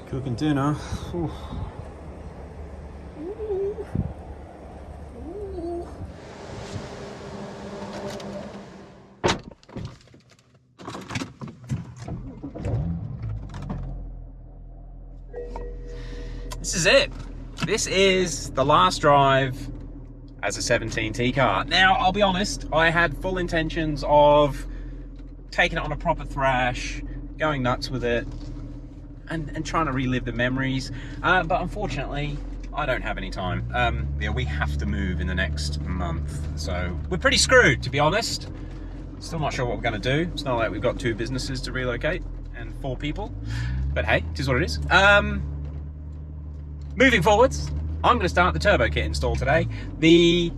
Cooking dinner. Ooh. This is it. This is the last drive as a 17T car. Now, I'll be honest, I had full intentions of taking it on a proper thrash, going nuts with it, and trying to relive the memories. But unfortunately, I don't have any time. Yeah, we have to move in the next month. So we're pretty screwed, to be honest. Still not sure what we're gonna do. It's not like we've got 2 businesses to relocate and 4 people, but hey, it is what it is. Moving forwards, I'm gonna start the turbo kit install today. The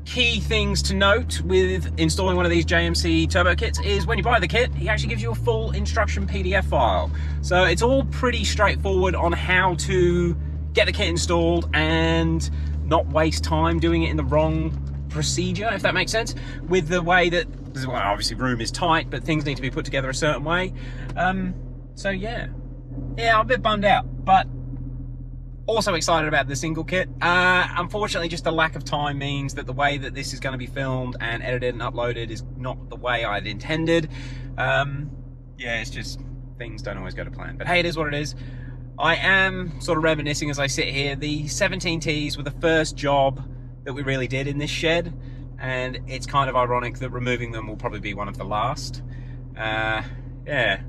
key things to note with installing one of these JMC turbo kits is when you buy the kit, he actually gives you a full instruction PDF file. So it's all pretty straightforward on how to get the kit installed and not waste time doing it in the wrong procedure, if that makes sense, with the way that, well, obviously room is tight, but things need to be put together a certain way. So yeah, I'm a bit bummed out, but also excited about the single kit. Unfortunately, just the lack of time means that the way that this is going to be filmed and edited and uploaded is not the way I'd intended. Yeah, it's just things don't always go to plan. But hey, it is what it is. I am sort of reminiscing as I sit here. The 17Ts were the first job that we really did in this shed, and it's kind of ironic that removing them will probably be one of the last. Yeah.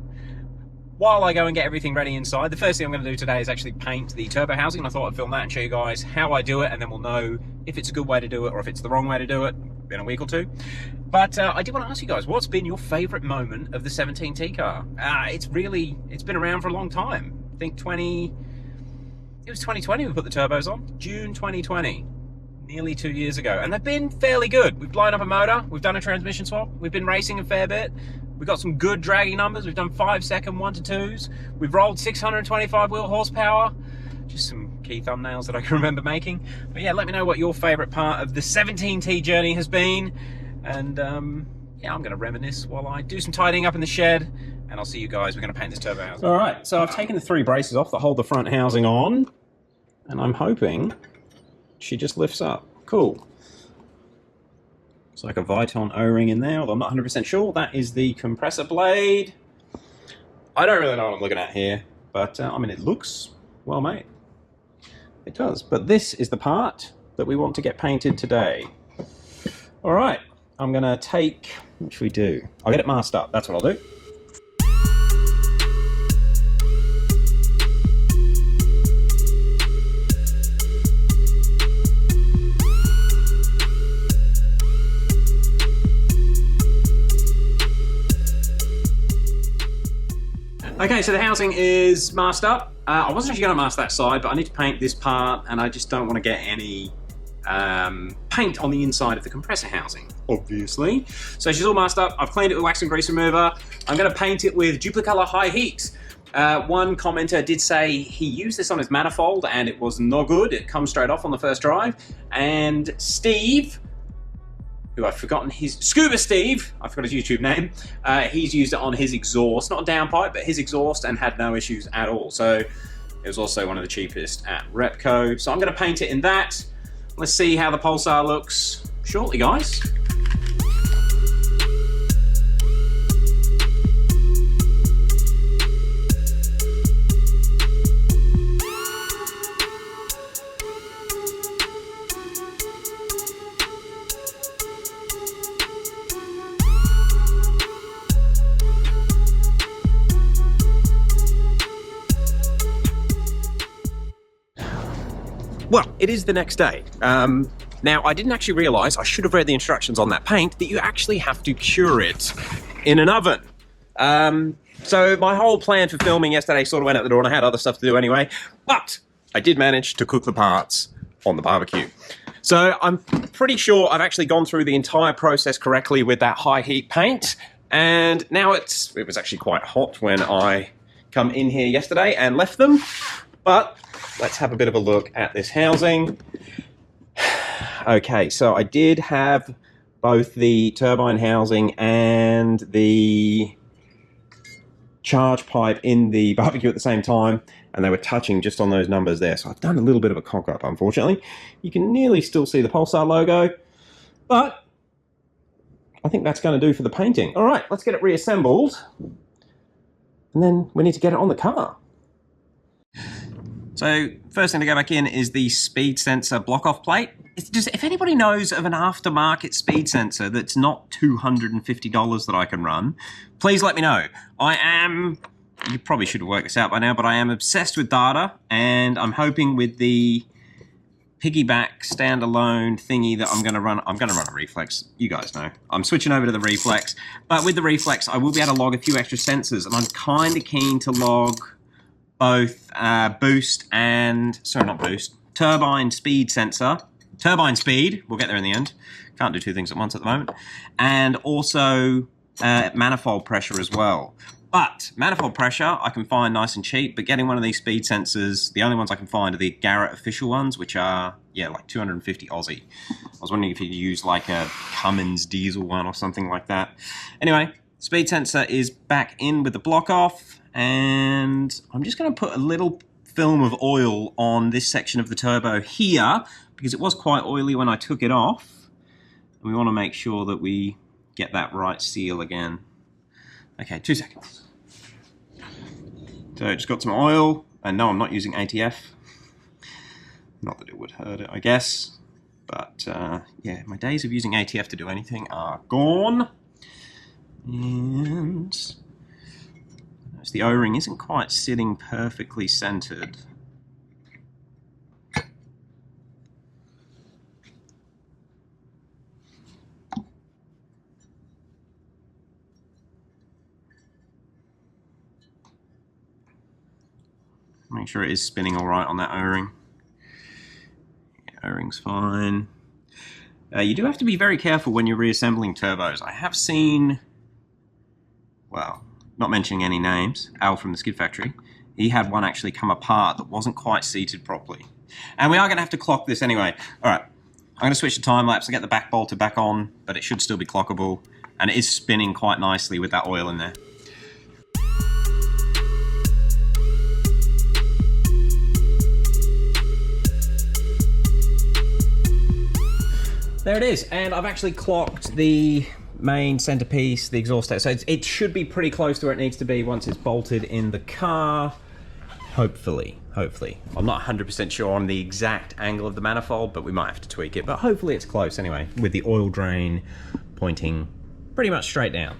While I go and get everything ready inside, the first thing I'm going to do today is actually paint the turbo housing. And I thought I'd film that and show you guys how I do it, and then we'll know if it's a good way to do it or if it's the wrong way to do it in a week or 2. But I did want to ask you guys, what's been your favourite moment of the 17T car? It's been around for a long time. I think it was 2020 we put the turbos on, June 2020. Nearly 2 years ago, and they've been fairly good. We've blown up a motor, we've done a transmission swap, we've been racing a fair bit, we've got some good dragging numbers, we've done 5-second 1-2s, we've rolled 625 wheel horsepower, just some key thumbnails that I can remember making. But yeah, let me know what your favourite part of the 17T journey has been, and yeah, I'm going to reminisce while I do some tidying up in the shed, and I'll see you guys. We're going to paint this turbo housing. Alright, so I've taken the 3 braces off that hold the front housing on, and I'm hoping she just lifts up. Cool. It's like a Viton O-ring in there, although I'm not 100% sure. That is the compressor blade. I don't really know what I'm looking at here, but I mean, it looks well made. It does. But this is the part that we want to get painted today. All right, I'm gonna take, what should we do? I'll get it masked up, that's what I'll do. Okay, so the housing is masked up. I wasn't actually going to mask that side, but I need to paint this part, and I just don't want to get any paint on the inside of the compressor housing, obviously. So she's all masked up. I've cleaned it with wax and grease remover. I'm going to paint it with Duplicolor High Heat. One commenter did say he used this on his manifold, and it was no good. It comes straight off on the first drive. And Steve, who I've forgotten Scuba Steve, I forgot his YouTube name, he's used it on his exhaust, not a downpipe, but his exhaust, and had no issues at all. So it was also one of the cheapest at Repco. So I'm going to paint it in that. Let's see how the Pulsar looks shortly, guys. Well, it is the next day. Now, I didn't actually realise, I should have read the instructions on that paint, that you actually have to cure it in an oven. So my whole plan for filming yesterday sort of went out the door, and I had other stuff to do anyway, but I did manage to cook the parts on the barbecue. So I'm pretty sure I've actually gone through the entire process correctly with that high heat paint, and now it was actually quite hot when I come in here yesterday and left them, but let's have a bit of a look at this housing. Okay, so I did have both the turbine housing and the charge pipe in the barbecue at the same time, and they were touching just on those numbers there. So I've done a little bit of a cock up, unfortunately. You can nearly still see the Pulsar logo, but I think that's going to do for the painting. All right, let's get it reassembled, and then we need to get it on the car. So first thing to go back in is the speed sensor block-off plate. It's just, if anybody knows of an aftermarket speed sensor that's not $250 that I can run, please let me know. You probably should have worked this out by now, but I am obsessed with data, and I'm hoping with the piggyback standalone thingy that I'm going to run a reflex. You guys know. I'm switching over to the reflex, but with the reflex, I will be able to log a few extra sensors, and I'm kind of keen to log both turbine speed sensor, turbine speed, we'll get there in the end, can't do two things at once at the moment, and also manifold pressure as well. But manifold pressure I can find nice and cheap, but getting one of these speed sensors, the only ones I can find are the Garrett official ones, which are, yeah, like 250 Aussie. I was wondering if you'd use like a Cummins diesel one or something like that. Anyway, speed sensor is back in with the block off, and I'm just going to put a little film of oil on this section of the turbo here, because it was quite oily when I took it off, and we want to make sure that we get that right seal again. Okay, 2 seconds. So just got some oil, and no, I'm not using ATF. Not that it would hurt it, I guess, but yeah, my days of using ATF to do anything are gone. And notice the O-ring isn't quite sitting perfectly centered. Make sure it is spinning all right on that O-ring. Yeah, O-ring's fine. You do have to be very careful when you're reassembling turbos. I have seen, well, not mentioning any names, Al from the Skid Factory, he had one actually come apart that wasn't quite seated properly. And we are going to have to clock this anyway. All right, I'm going to switch to time lapse and get the back bolted back on, but it should still be clockable. And it is spinning quite nicely with that oil in there. There it is, and I've actually clocked the main centerpiece, the exhaust tape, so it should be pretty close to where it needs to be once it's bolted in the car. Hopefully. I'm not 100% sure on the exact angle of the manifold, but we might have to tweak it, but hopefully it's close anyway, with the oil drain pointing pretty much straight down.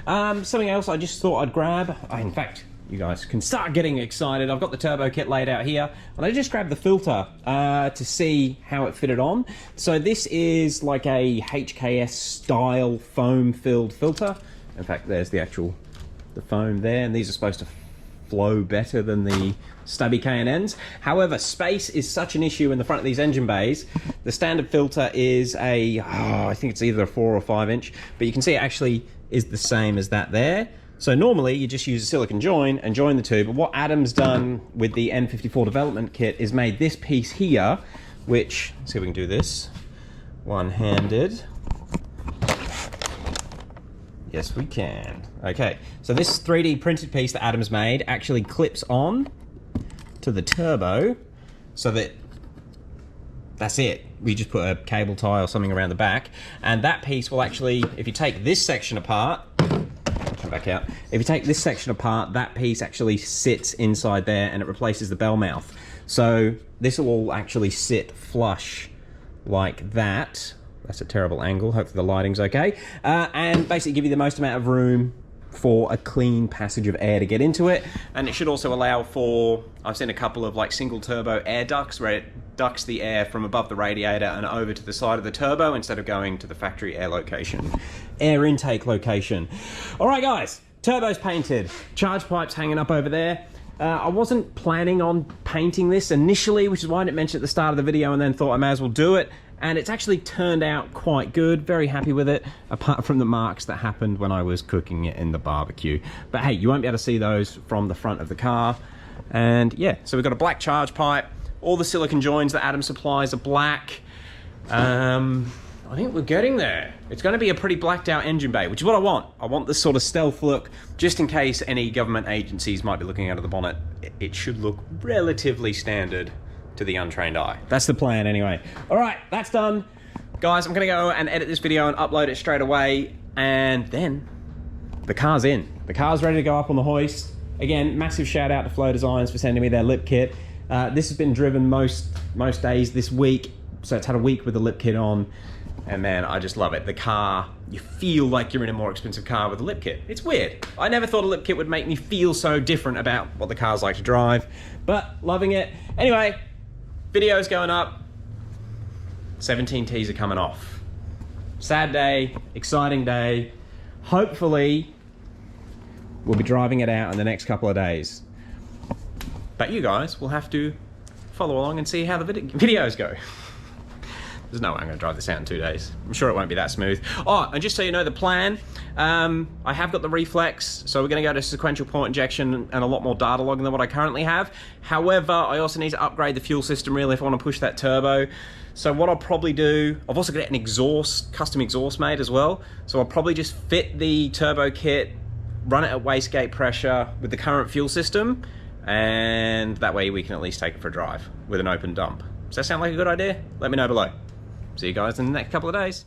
Something else I just thought I'd grab, in fact, you guys can start getting excited. I've got the turbo kit laid out here, and I just grabbed the filter to see how it fitted on. So this is like a HKS style foam filled filter. In fact, there's the foam there, and these are supposed to flow better than the stubby K&Ns. However, space is such an issue in the front of these engine bays. The standard filter is I think it's either a 4 or 5 inch, but you can see it actually is the same as that there. So normally you just use a silicone join and join the two, but what Adam's done with the N54 development kit is made this piece here, which, let's see if we can do this, one-handed. Yes, we can. Okay, so this 3D printed piece that Adam's made actually clips on to the turbo, so that's it. We just put a cable tie or something around the back, and that piece will actually, if you take this section apart, back out. If you take this section apart, that piece actually sits inside there and it replaces the bell mouth. So this will all actually sit flush like that. That's a terrible angle. Hopefully the lighting's okay. And basically give you the most amount of room for a clean passage of air to get into it. And it should also allow for, I've seen a couple of like single turbo air ducts where it ducts the air from above the radiator and over to the side of the turbo instead of going to the factory air location, air intake location. All right guys, turbo's painted, charge pipe's hanging up over there. I wasn't planning on painting this initially, which is why I didn't mention it at the start of the video, and then thought I may as well do it. And it's actually turned out quite good, very happy with it, apart from the marks that happened when I was cooking it in the barbecue. But hey, you won't be able to see those from the front of the car. And yeah, so we've got a black charge pipe. All the silicone joins that Adam supplies are black. I think we're getting there. It's going to be a pretty blacked out engine bay, which is what I want. I want this sort of stealth look, just in case any government agencies might be looking out of the bonnet. It should look relatively standard to the untrained eye. That's the plan anyway. All right, that's done. Guys, I'm going to go and edit this video and upload it straight away, and then the car's in. The car's ready to go up on the hoist. Again, massive shout out to Flow Designs for sending me their lip kit. This has been driven most days this week, so it's had a week with the lip kit on. And man, I just love it. The car, you feel like you're in a more expensive car with a lip kit. It's weird. I never thought a lip kit would make me feel so different about what the car's like to drive, but loving it. Anyway, video's going up. 17Ts are coming off. Sad day, exciting day. Hopefully, we'll be driving it out in the next couple of days. But you guys will have to follow along and see how the videos go. There's no way I'm going to drive this out in 2 days. I'm sure it won't be that smooth. Oh, and just so you know the plan, I have got the reflex, so we're going to go to sequential port injection and a lot more data logging than what I currently have. However, I also need to upgrade the fuel system really if I want to push that turbo. So what I'll probably do, I've also got an exhaust, custom exhaust made as well. So I'll probably just fit the turbo kit, run it at wastegate pressure with the current fuel system, and that way we can at least take it for a drive with an open dump. Does that sound like a good idea? Let me know below. See you guys in the next couple of days.